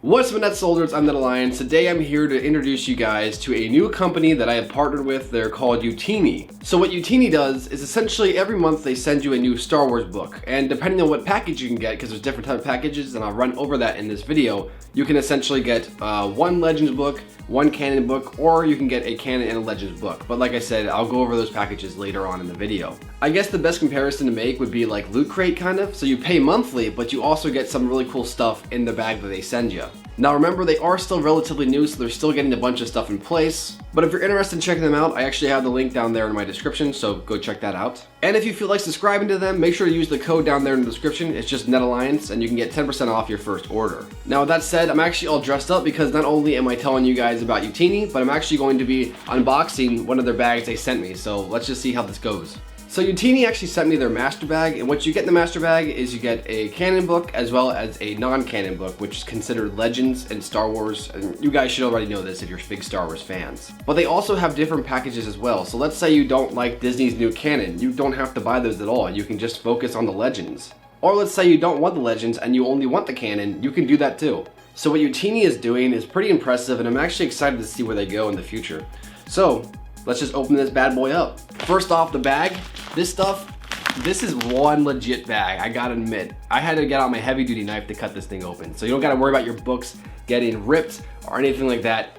What's up, Net Soldiers? I'm Net Alliance. Today I'm here to introduce you guys to a new company that I have partnered with. They're called Youtini. So what Youtini does is essentially every month they send you a new Star Wars book, and depending on what package you can get, because there's different type of packages and I'll run over that in this video, you can essentially get one Legends book, one canon book, or you can get a canon and a Legends book. But like I said, I'll go over those packages later on in the video. I guess the best comparison to make would be like Loot Crate kind of. So you pay monthly, but you also get some really cool stuff in the bag that they send you. Now remember, they are still relatively new, so they're still getting a bunch of stuff in place. But if you're interested in checking them out, I actually have the link down there in my description, so go check that out. And if you feel like subscribing to them, make sure to use the code down there in the description. It's just Net Alliance, and you can get 10% off your first order. Now with that said, I'm actually all dressed up because not only am I telling you guys about Youtini, but I'm actually going to be unboxing one of their bags they sent me, so let's just see how this goes. So Youtini actually sent me their master bag, and what you get in the master bag is you get a canon book as well as a non-canon book, which is considered Legends and Star Wars, and you guys should already know this if you're big Star Wars fans. But they also have different packages as well, so let's say you don't like Disney's new canon, you don't have to buy those at all, you can just focus on the Legends. Or let's say you don't want the Legends and you only want the canon, you can do that too. So what Youtini is doing is pretty impressive, and I'm actually excited to see where they go in the future. So let's just open this bad boy up. First off, the bag. This is one legit bag, I gotta admit. I had to get out my heavy duty knife to cut this thing open. So you don't gotta worry about your books getting ripped or anything like that.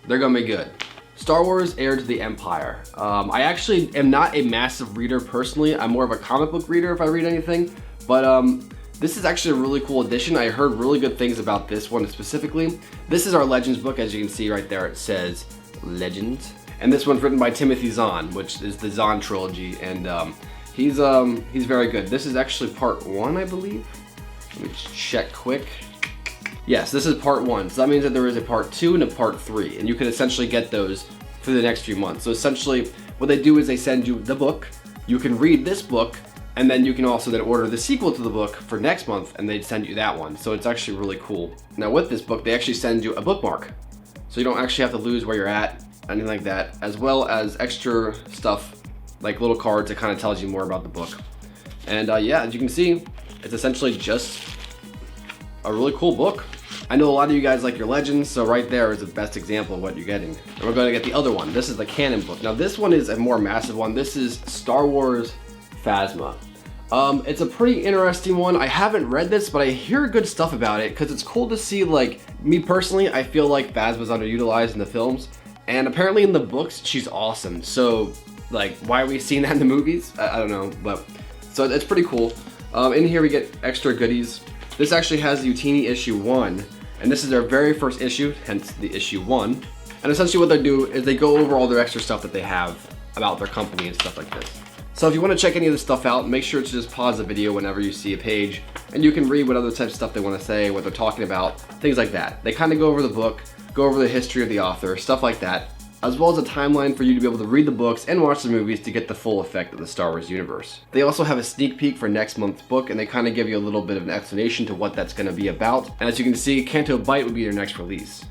They're gonna be good. Star Wars: Heir to the Empire. I actually am not a massive reader personally. I'm more of a comic book reader if I read anything. But this is actually a really cool edition. I heard really good things about this one specifically. This is our Legends book. As you can see right there, it says Legends. And this one's written by Timothy Zahn, which is the Zahn trilogy, and he's very good. This is actually part 1, I believe. Let me check quick. Yes, this is part 1, so that means that there is a part 2 and a part 3, and you can essentially get those for the next few months. So essentially, what they do is they send you the book, you can read this book, and then you can also then order the sequel to the book for next month, and they'd send you that one. So it's actually really cool. Now with this book, they actually send you a bookmark, so you don't actually have to lose where you're at, anything like that, as well as extra stuff like little cards that kind of tells you more about the book. And yeah, as you can see, it's essentially just a really cool book. I know a lot of you guys like your Legends, so right there is the best example of what you're getting. And we're going to get the other one. This is the canon book. Now this one is a more massive one. This is Star Wars Phasma. It's a pretty interesting one. I haven't read this, but I hear good stuff about it because it's cool to see. Like, me personally, I feel like Phasma's underutilized in the films. And apparently in the books, she's awesome. So, like, why are we seeing that in the movies? I don't know, but so it's pretty cool. In here we get extra goodies. This actually has the Youtini issue 1, and this is their very first issue, hence the issue 1. And essentially what they do is they go over all their extra stuff that they have about their company and stuff like this. So if you want to check any of this stuff out, make sure to just pause the video whenever you see a page, and you can read what other types of stuff they want to say, what they're talking about, things like that. They kind of go over the book, go over the history of the author, stuff like that, as well as a timeline for you to be able to read the books and watch the movies to get the full effect of the Star Wars universe. They also have a sneak peek for next month's book, and they kind of give you a little bit of an explanation to what that's going to be about. And as you can see, Canto Bight would be their next release.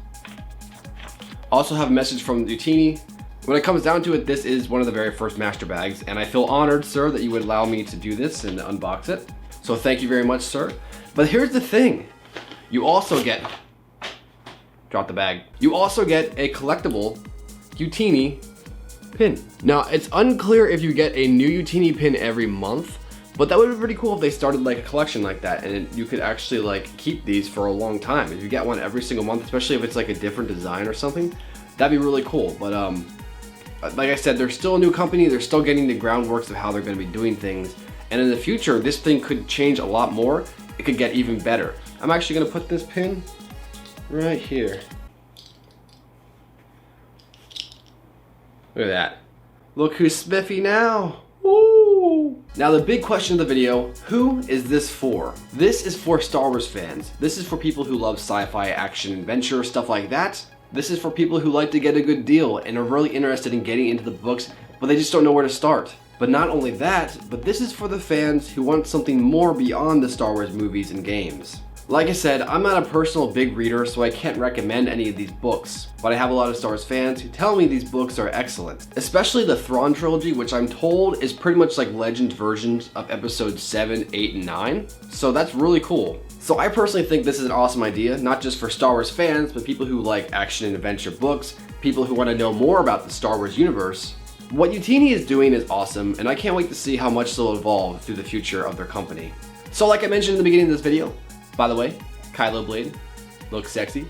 Also have a message from Youtini. When it comes down to it, this is one of the very first master bags, and I feel honored, sir, that you would allow me to do this and unbox it. So thank you very much, sir. But here's the thing. You also get... Drop the bag. You also get a collectible Youtini pin. Now, it's unclear if you get a new Youtini pin every month, but that would be pretty cool if they started like a collection like that, and you could actually like keep these for a long time. If you get one every single month, especially if it's like a different design or something, that'd be really cool. But like I said, they're still a new company. They're still getting the groundworks of how they're going to be doing things, and in the future, this thing could change a lot more. It could get even better. I'm actually going to put this pin right here. Look at that. Look who's spiffy now. Woo! Now the big question of the video, who is this for? This is for Star Wars fans. This is for people who love sci-fi, action, adventure, stuff like that. This is for people who like to get a good deal and are really interested in getting into the books, but they just don't know where to start. But not only that, but this is for the fans who want something more beyond the Star Wars movies and games. Like I said, I'm not a personal big reader, so I can't recommend any of these books, but I have a lot of Star Wars fans who tell me these books are excellent. Especially the Thrawn trilogy, which I'm told is pretty much like Legends versions of episodes 7, 8, and 9, so that's really cool. So I personally think this is an awesome idea, not just for Star Wars fans, but people who like action and adventure books, people who want to know more about the Star Wars universe. What Youtini is doing is awesome, and I can't wait to see how much they'll evolve through the future of their company. So like I mentioned in the beginning of this video, by the way, Kylo Blade looks sexy.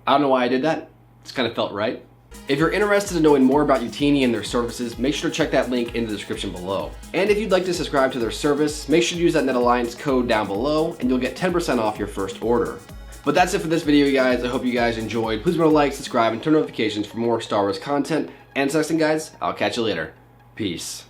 I don't know why I did that, just kind of felt right. If you're interested in knowing more about Youtini and their services, make sure to check that link in the description below. And if you'd like to subscribe to their service, make sure to use that NetAlliance code down below and you'll get 10% off your first order. But that's it for this video, guys. I hope you guys enjoyed. Please remember to like, subscribe, and turn notifications for more Star Wars content. And Sexton, guys, I'll catch you later. Peace.